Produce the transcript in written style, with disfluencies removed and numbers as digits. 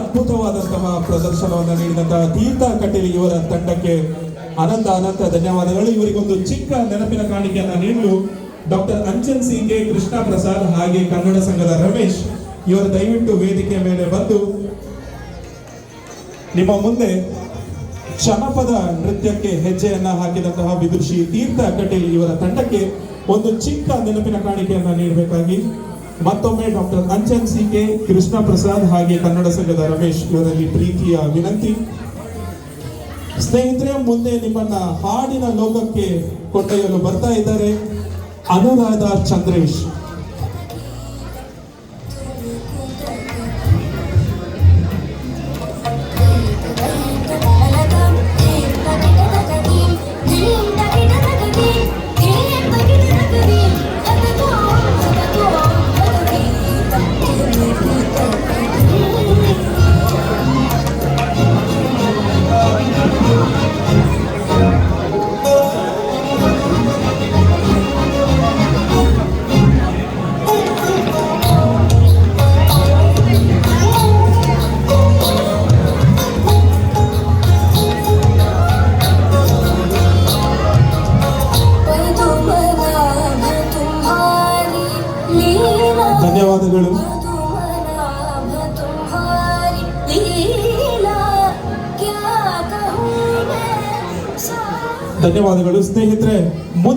ಅದ್ಭುತವಾದಂತಹ ಪ್ರದರ್ಶನವನ್ನು ನೀಡಿದಂತಹ ತೀರ್ಥ ಕಟೀಲ್ ಇವರ ತಂಡಕ್ಕೆ ಅನಂತ ಧನ್ಯವಾದಗಳು. ಇವರಿಗೊಂದು ಚಿಕ್ಕ ನೆನಪಿನ ಕಾಣಿಕೆಯನ್ನ ನೀಡಲು ಡಾಕ್ಟರ್ ಅಂಚನ್ ಸಿ.ಕೆ. ಕೃಷ್ಣ ಪ್ರಸಾದ್ ಹಾಗೆ ಕನ್ನಡ ಸಂಘದ ರಮೇಶ್ ಇವರು ದಯವಿಟ್ಟು ವೇದಿಕೆ ಮೇಲೆ ಬಂದು ನಿಮ್ಮ ಮುಂದೆ ಜನಪದ ನೃತ್ಯಕ್ಕೆ ಹೆಜ್ಜೆಯನ್ನ ಹಾಕಿದಂತಹ ವಿದುಷಿ ತೀರ್ಥ ಕಟೀಲ್ ಇವರ ತಂಡಕ್ಕೆ ಒಂದು ಚಿಕ್ಕ ನೆನಪಿನ ಕಾಣಿಕೆಯನ್ನ ನೀಡಬೇಕಾಗಿ ಮತ್ತೊಮ್ಮೆ ಡಾಕ್ಟರ್ ಅಂಚನ್ ಸಿ.ಕೆ. ಕೃಷ್ಣ ಪ್ರಸಾದ್ ಹಾಗೆ ಕನ್ನಡ ಸಂಘದ ರಮೇಶ್ ಇವರಲ್ಲಿ ಪ್ರೀತಿಯ ವಿನಂತಿ. ಸ್ನೇಹಿತರೆ, ಮುಂದೆ ನಿಮ್ಮನ್ನ ಹಾಡಿನ ಲೋಕಕ್ಕೆ ಕೊಂಡೊಯ್ಯಲು ಬರ್ತಾ ಇದ್ದಾರೆ ಅನುರಾಧ ಚಂದ್ರೇಶ್. ಧನ್ಯವಾದಗಳು. ಧನ್ಯವಾದಗಳು ಸ್ನೇಹಿತರೆ.